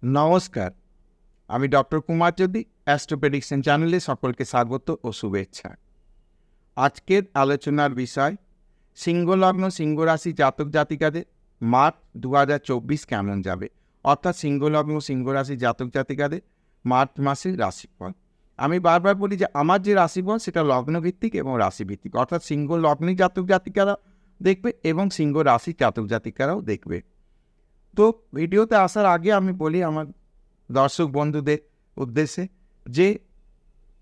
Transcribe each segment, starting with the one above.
নমস্কার, আমি ডক্টর কুমার জ্যোতি, astro prediction চ্যানেলে সকলকে স্বাগত ও শুভেচ্ছা। আজকের আলোচনার বিষয় সিংহ লগ্ন সিংহ রাশি জাতক জাতিকাদের মার্চ 2024 কেমন যাবে, অর্থাৎ সিংহ লগ্ন সিংহ রাশি জাতক জাতিকাদের মার্চ মাসের রাশিফল। আমি বারবার বলি যে আমার যে রাশিফল সেটা লগ্নভিত্তিক এবং রাশিভিত্তিক, অর্থাৎ সিংহ লগ্নে জাতক জাতিকারা দেখবে এবং সিংহ রাশি জাতক জাতিকারাও দেখবে। তো ভিডিওতে আসার আগে আমি বলি আমার দর্শক বন্ধুদের উদ্দেশ্যে যে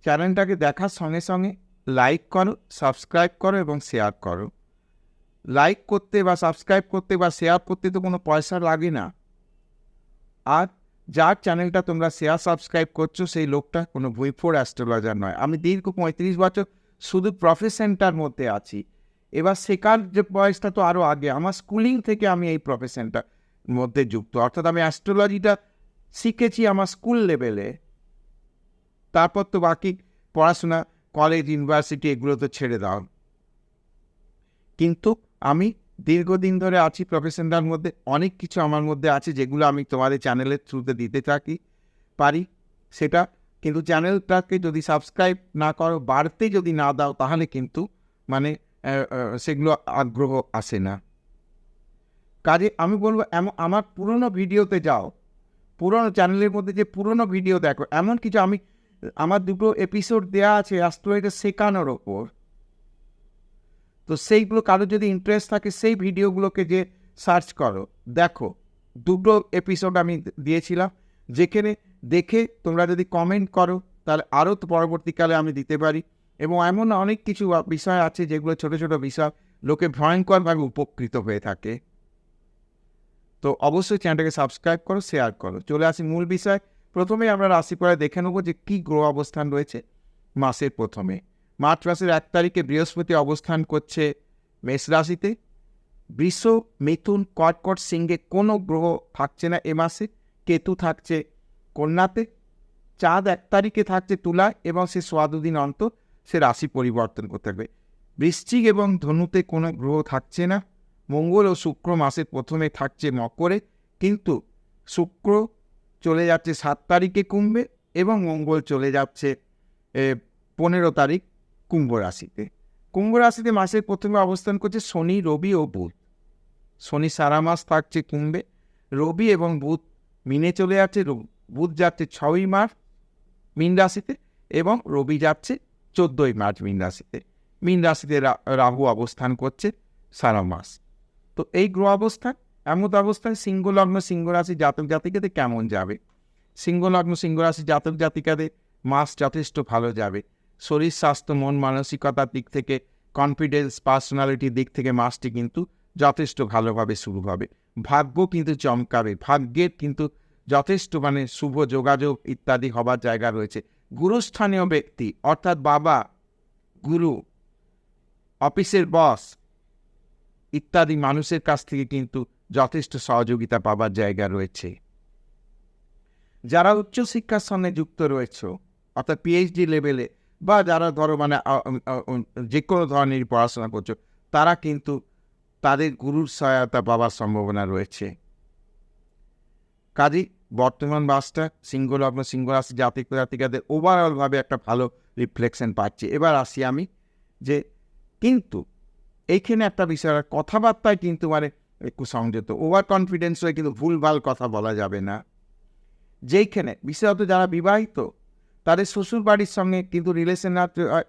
চ্যানেলটাকে দেখার সঙ্গে সঙ্গে লাইক করো, সাবস্ক্রাইব করো এবং শেয়ার করো। লাইক করতে বা সাবস্ক্রাইব করতে বা শেয়ার করতে তো কোনো পয়সা লাগে না। আর যার চ্যানেলটা তোমরা শেয়ার সাবস্ক্রাইব করছো সেই লোকটা কোনো ভুইফোর অ্যাস্ট্রোলজার নয়। আমি দীর্ঘ 35 বছর শুধু প্রফেশনটার মধ্যে আছি। এবার শেখার যে বয়সটা তো আরও আগে, আমার স্কুলিং থেকে আমি এই প্রফেশনটার মধ্যে যুক্ত, অর্থাৎ আমি অ্যাস্ট্রোলজিটা শিখেছি আমার স্কুল লেভেলে। তারপর তো বাকি পড়াশোনা কলেজ ইউনিভার্সিটি এগুলো তো ছেড়ে দাও, কিন্তু আমি দীর্ঘদিন ধরে আছি প্রফেশনটার মধ্যে। অনেক কিছু আমার মধ্যে আছে যেগুলো আমি তোমাদের চ্যানেলের থ্রুতে দিতে পারি সেটা, কিন্তু চ্যানেলটাকে যদি সাবস্ক্রাইব না করো, বাড়তে যদি না দাও, তাহলে কিন্তু মানে সেগুলো আগ্রহ আসে না। কাজে আমি বলবো আমার পুরনো ভিডিওতে যাও, পুরনো চ্যানেলের মধ্যে যে পুরনো ভিডিও দেখো। এমন কিছু আমার 2টো এপিসোড দেওয়া আছে অ্যাস্ট্রোলজি শেখানোর ওপর। তো সেইগুলো কারো যদি ইন্টারেস্ট থাকে সেই ভিডিওগুলোকে যে সার্চ করো, দেখো 2টো এপিসোড আমি দিয়েছিলাম, যেখানে দেখে তোমরা যদি কমেন্ট করো তাহলে আরও তো পরবর্তীকালে আমি দিতে পারি। এবং এমন অনেক কিছু বিষয় আছে যেগুলো ছোট ছোট বিষয় লোকে ভয়ঙ্করভাবে উপকৃত হয়ে থাকে। তো অবশ্যই চ্যানেলটাকে সাবস্ক্রাইব করো, শেয়ার করো। চলে আসি মূল বিষয়। প্রথমেই আমরা রাশিফলে দেখে নেবো যে কী গ্রহ অবস্থান রয়েছে মাসের প্রথমে। মার্চ মাসের 1 তারিখে বৃহস্পতি অবস্থান করছে মেষ রাশিতে। বৃষ, মিথুন, কর্কট, সিংহে কোনো গ্রহ থাকছে না এ মাসে। কেতু থাকছে কন্যাতে। চাঁদ 1 তারিখে থাকছে তুলায় এবং সে 2 দিন অন্তর সে রাশি পরিবর্তন করতে থাকবে। বৃশ্চিক এবং ধনুতে কোনো গ্রহ থাকছে না। মঙ্গল ও শুক্র মাসের প্রথমে থাকছে মকরে, কিন্তু শুক্র চলে যাচ্ছে 7 তারিখে কুম্ভে এবং মঙ্গল চলে যাচ্ছে 15 তারিখ কুম্ভ রাশিতে। কুম্ভ রাশিতে মাসের প্রথমে অবস্থান করছে শনি, রবি ও বুধ। শনি সারা মাস থাকছে কুম্ভে, রবি এবং বুধ মিনে চলে যাচ্ছে। বুধ যাচ্ছে 6ই মার্চ মীন রাশিতে এবং রবি যাচ্ছে 14ই মার্চ মীন রাশিতে। মীন রাশিতে রাহু অবস্থান করছে সারা মাস। তো এই গ্রহ অবস্থান এমন অবস্থায় সিংহ লগ্ন সিংহ রাশি জাতক জাতিকাদের কেমন যাবে? সিংহ লগ্ন সিংহ রাশি জাতক জাতিকাদের মাস যথেষ্ট ভালো যাবে। শরীর স্বাস্থ্য, মন মানসিকতার দিক থেকে, কনফিডেন্স, পার্সোনালিটির দিক থেকে মাসটি কিন্তু যথেষ্ট ভালোভাবে শুরু হবে। ভাগ্য কিন্তু চমকাবে, ভাগ্যের কিন্তু যথেষ্ট শুভ যোগাযোগ ইত্যাদি হবার জায়গা রয়েছে। গুরুস্থানীয় ব্যক্তি অর্থাৎ বাবা, গুরু, অফিসের বস ইত্যাদি মানুষের কাছ থেকে কিন্তু যথেষ্ট সহযোগিতা পাবার জায়গা রয়েছে। যারা উচ্চশিক্ষার সঙ্গে যুক্ত রয়েছে, অর্থাৎ পিএইচডি লেভেলে, বা যারা ধরো যে কোনো ধরনের পড়াশোনা করছো, তারা কিন্তু তাদের গুরুর সহায়তা পাওয়ার সম্ভাবনা রয়েছে। কাজেই বর্তমান মাসটা সিংহ লগ্ন সিংহ রাশি জাতক জাতিকাদের ওভারঅলভাবে একটা ভালো রিফ্লেকশন পাচ্ছে। এবার আসি আমি যে, কিন্তু এইখানে একটা বিষয়, কথাবার্তায় কিন্তু একটু সংযত, ওভার কনফিডেন্স হয়ে কিন্তু ভুলভাল কথা বলা যাবে না। যেইখানে বিশেষত যারা বিবাহিত, তাদের শ্বশুর বাড়ির সঙ্গে কিন্তু রিলেশন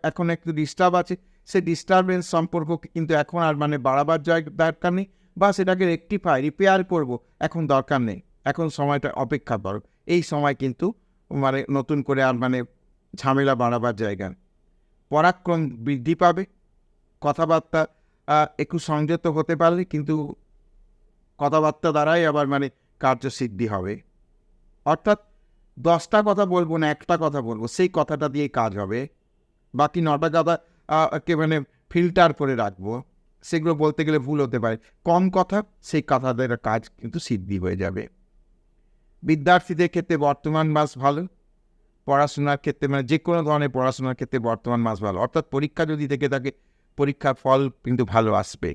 এখন একটু ডিস্টার্ব আছে। সে ডিস্টারবেন্স সম্পর্ক কিন্তু এখন আর বাড়াবার দরকার নেই, বা সেটাকে রিপেয়ার করব এখন দরকার নেই। এখন সময়টা অপেক্ষা করো। এই সময় কিন্তু নতুন করে আর ঝামেলা বাড়াবার জায়গা। পরাক্রম বৃদ্ধি পাবে। কথাবার্তা একটু সংযত হতে পারলে কিন্তু কথাবার্তা দ্বারাই আবার কার্যসিদ্ধি হবে। অর্থাৎ 10টা কথা বলবো না, একটা কথা বলবো, সেই কথাটা দিয়ে কাজ হবে। বাকি 9টা কথা কে ফিল্টার করে রাখবো, সেগুলো বলতে গেলে ভুল হতে পারে। কম কথা, সেই কথাদের কাজ কিন্তু সিদ্ধি হয়ে যাবে। বিদ্যার্থীদের ক্ষেত্রে বর্তমান মাস ভালো। পড়াশোনার ক্ষেত্রে যে কোনো ধরনের পড়াশোনার ক্ষেত্রে বর্তমান মাস ভালো, অর্থাৎ পরীক্ষা যদি থেকে থাকে পরীক্ষার ফল কিন্তু ভালো আসবে।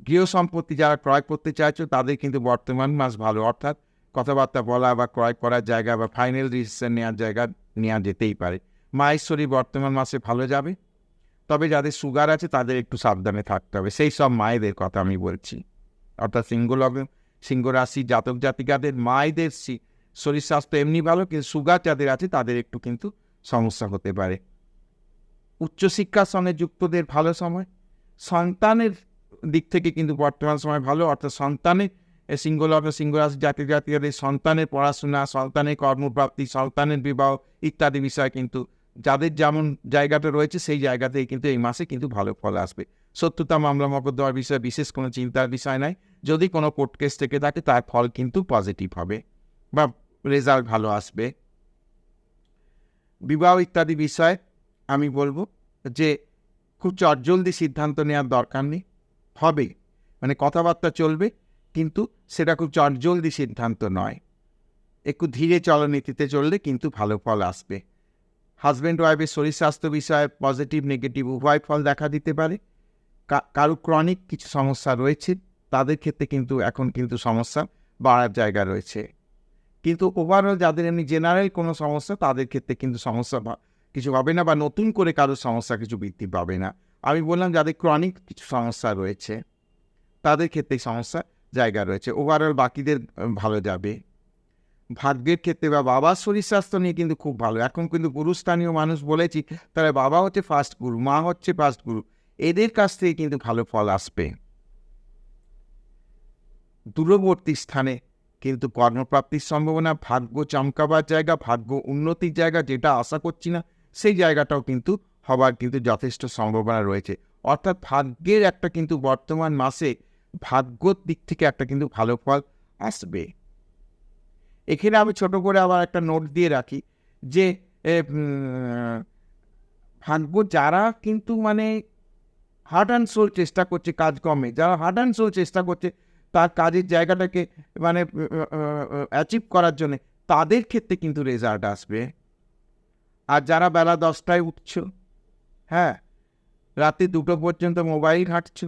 গৃহ সম্পত্তি যারা ক্রয় করতে চাইছো তাদের কিন্তু বর্তমান মাস ভালো, অর্থাৎ কথাবার্তা বলা বা ক্রয় করার জায়গা বা ফাইনাল ডিসিশন নেওয়ার জায়গা নেওয়া যেতেই পারে। মায়ের শরীর বর্তমান মাসে ভালো যাবে, তবে যাদের সুগার আছে তাদের একটু সাবধানে থাকতে হবে, সেই সব মায়েদের কথা আমি বলছি। অর্থাৎ সিংহ লগ্ন সিংহ রাশি জাতক জাতিকাদের মায়েদের শরীর স্বাস্থ্য এমনি ভালো, কিন্তু সুগার যাদের আছে তাদের একটু কিন্তু সমস্যা হতে পারে। উচ্চশিক্ষার সঙ্গে যুক্তদের ভালো সময়, সন্তানের দিক থেকে কিন্তু বর্তমান সময় ভালো, অর্থাৎ সন্তানের সিংহ লগ্ন সিংহ রাশি জাতক জাতিকাদের সন্তানের পড়াশোনা, সন্তানের কর্মপ্রাপ্তি, সন্তানের বিবাহ ইত্যাদি বিষয় কিন্তু যাদের যেমন জায়গাটা রয়েছে সেই জায়গাতেই কিন্তু এই মাসে কিন্তু ভালো ফল আসবে। শত্রুতা মামলা মকদ্দমার বিষয়ে বিশেষ কোনো চিন্তার বিষয় নাই। যদি কোনো কোর্ট কেস থেকে থাকে তার ফল কিন্তু পজিটিভ হবে বা রেজাল্ট ভালো আসবে। বিবাহ ইত্যাদি বিষয়ে আমি বলবো যে খুব চটজলদি সিদ্ধান্ত নেওয়ার দরকার নেই, হবে মানে কথাবার্তা চলবে, কিন্তু সেটা খুব চটজলদি সিদ্ধান্ত নয়, একটু ধীরে চলনীতিতে চললে কিন্তু ভালো ফল আসবে। হাজব্যান্ড ওয়াইফের শরীর স্বাস্থ্য বিষয়ে পজিটিভ নেগেটিভ উভয় ফল দেখা দিতে পারে। কারো ক্রনিক কিছু সমস্যা রয়েছে তাদের ক্ষেত্রে কিন্তু এখন কিন্তু সমস্যা বাড়ার জায়গা রয়েছে, কিন্তু ওভারঅল যাদের এমনি জেনারেল কোনো সমস্যা তাদের ক্ষেত্রে কিন্তু সমস্যা কিছু হবে না, বা নতুন করে কারোর সমস্যা কিছু বৃদ্ধি পাবে না। আমি বললাম যাদের ক্রনিক কিছু সমস্যা রয়েছে তাদের ক্ষেত্রে সমস্যা জায়গা রয়েছে, ওভারঅল বাকিদের ভালো যাবে। ভাগ্যের ক্ষেত্রে বা বাবার শরীর স্বাস্থ্য নিয়ে কিন্তু খুব ভালো। এখন কিন্তু গুরুস্থানীয় মানুষ বলেছি, তারা বাবা হচ্ছে ফার্স্ট গুরু, মা হচ্ছে ফার্স্ট গুরু, এদের কাছ থেকে কিন্তু ভালো ফল আসবে। দূরবর্তী স্থানে কিন্তু কর্মপ্রাপ্তির সম্ভাবনা, ভাগ্য চমকাবার জায়গা, ভাগ্য উন্নতির জায়গা, যেটা আশা করছি না সেই জায়গাটাও কিন্তু হবার কিন্তু যথেষ্ট সম্ভাবনা রয়েছে। অর্থাৎ ভাগ্যের একটা কিন্তু বর্তমান মাসে ভাগ্যর দিক থেকে একটা কিন্তু ভালো ফল আসবে। এখানে আমি ছোট করে আবার একটা নোট দিয়ে রাখি যে ভাগ্য যারা কিন্তু মানে হার্ট অ্যান্ড সোল চেষ্টা করছে কাজকর্মে, যারা হার্ট অ্যান্ড সোল চেষ্টা করছে তার কাজের জায়গাটাকে মানে অ্যাচিভ করার জন্যে, তাদের ক্ষেত্রে কিন্তু রেজাল্ট আসবে। আর যারা বেলা 10টায় উঠছ, হ্যাঁ, রাতে 2টো পর্যন্ত মোবাইল ঘাঁটছ,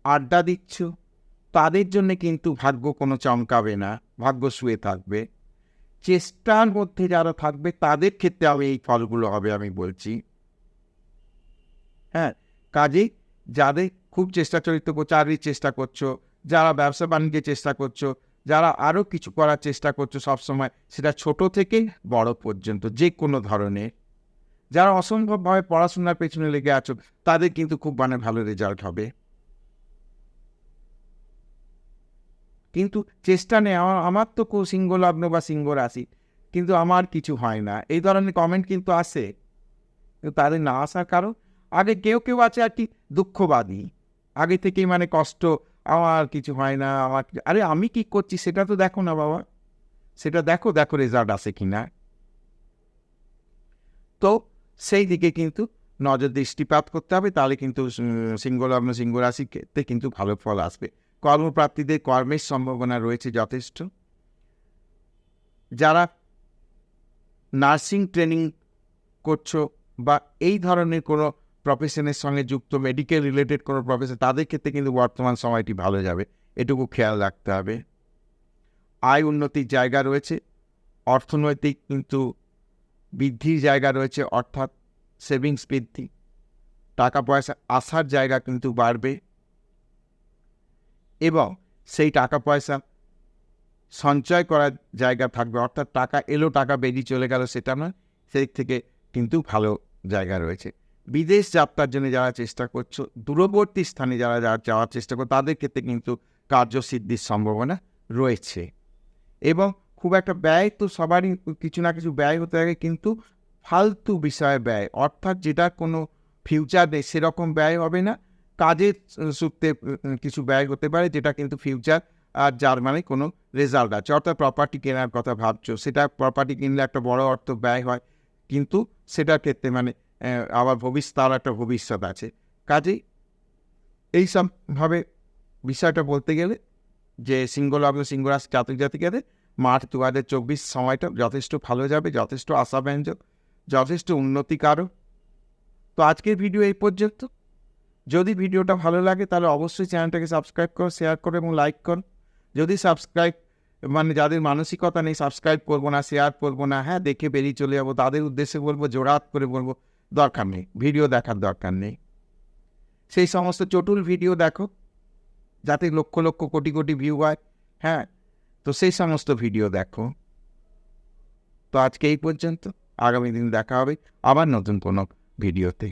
আড্ডা দিচ্ছ, তাদের জন্য কিন্তু ভাগ্য কোনো চমকাবে না, ভাগ্য শুয়ে থাকবে। চেষ্টার মধ্যে যারা থাকবে তাদের ক্ষেত্রে আমি এই ফলগুলো হবে আমি বলছি। হ্যাঁ, কাজেই যাদের খুব চেষ্টা চরিত্র চাকরির চেষ্টা করছো, যারা ব্যবসা বাণিজ্যের চেষ্টা করছো, যারা আরও কিছু করার চেষ্টা করছো সবসময়, সেটা ছোট থেকে বড় পর্যন্ত যে কোনো ধরনের, যারা অসম্ভবভাবে পড়াশোনার পেছনে লেগে আছো তাদের কিন্তু খুব মানে ভালো রেজাল্ট হবে। কিন্তু চেষ্টা নেই, আমার তো সিংহ লগ্ন বা সিংহ রাশি, কিন্তু আমার কিছু হয় না, এই ধরনের কমেন্ট কিন্তু আসে। কিন্তু তাদের না আসার কারণ, আগে কেউ কেউ আছে আর কি দুঃখবাদী, আগে থেকেই মানে কষ্ট, আমার কিছু হয় না, আমার আরে আমি কি করছি সেটা তো দেখো না বাবা, সেটা দেখো রেজাল্ট আসে কিনা। তো সেই দিকে কিন্তু নজর দৃষ্টিপাত করতে হবে, তাহলে কিন্তু সিংহ লগ্ন সিংহ রাশির ক্ষেত্রে কিন্তু ভালো ফল আসবে। কর্মপ্রাপ্তিদের কর্মের সম্ভাবনা রয়েছে যথেষ্ট। যারা নার্সিং ট্রেনিং করছো বা এই ধরনের কোনো প্রফেশনের সঙ্গে যুক্ত, মেডিকেল রিলেটেড কোনো প্রফেশন, তাদের ক্ষেত্রে কিন্তু বর্তমান সময়টি ভালো যাবে, এটুকু খেয়াল রাখতে হবে। আয় উন্নতির জায়গা রয়েছে, অর্থনৈতিক কিন্তু বৃদ্ধির জায়গা রয়েছে, অর্থাৎ সেভিংস বৃদ্ধি, টাকা পয়সা আসার জায়গা কিন্তু বাড়বে, এবং সেই টাকা পয়সা সঞ্চয় করার জায়গা থাকবে, অর্থাৎ টাকা এলো টাকা বেরিয়ে চলে গেল সেটা নয়, সেই থেকে কিন্তু ভালো জায়গা রয়েছে। বিদেশ যাত্রার জন্য যারা চেষ্টা করছো, দূরবর্তী স্থানে যারা যাওয়ার চেষ্টা করছো, তাদের ক্ষেত্রে কিন্তু কার্যসিদ্ধির সম্ভাবনা রয়েছে। এবং খুব একটা ব্যয় তো সবারই কিছু না কিছু ব্যয় হতে থাকে, কিন্তু ফালতু বিষয়ে ব্যয়, অর্থাৎ যেটা কোনো ফিউচার নেই সেরকম ব্যয় হবে না, কাজের সূত্রে কিছু ব্যয় হতে পারে যেটা কিন্তু ফিউচার আর যার মানে কোনো রেজাল্ট আছে। অর্থাৎ প্রপার্টি কেনার কথা ভাবছো, সেটা প্রপার্টি কিনলে একটা বড় অর্থ ব্যয় হয়, কিন্তু সেটার ক্ষেত্রে মানে আবার তার একটা ভবিষ্যৎ আছে। কাজেই এইসবভাবে বিষয়টা বলতে গেলে যে সিংহ লগ্ন সিংহ রাশি জাতক জাতিকাদের মার্চ 2024 সময়টা যথেষ্ট ভালো যাবে, যথেষ্ট আশাব্যঞ্জক, যথেষ্ট উন্নতিকারক। তো আজকের ভিডিও এই পর্যন্ত। যদি ভিডিওটা ভালো লাগে তাহলে অবশ্যই চ্যানেলটাকে সাবস্ক্রাইব করো, শেয়ার করো এবং লাইক করো। যদি সাবস্ক্রাইব মানে যাদের মানসিকতা নেই সাবস্ক্রাইব করবো না, শেয়ার করবো না, হ্যাঁ দেখে বেরিয়ে চলে যাবো, তাদের উদ্দেশ্যে বলবো, জোরাত করে বলবো, দরকার নেই, ভিডিও দেখার দরকার নেই। সেই সমস্ত চটুল ভিডিও দেখো যাতে লক্ষ লক্ষ কোটি কোটি ভিউ হয়, হ্যাঁ, তো সেই সমস্ত ভিডিও দেখো। তো আজকে এই পর্যন্ত, আগামী দিন দেখা হবে আবার নতুন কোনো ভিডিওতে।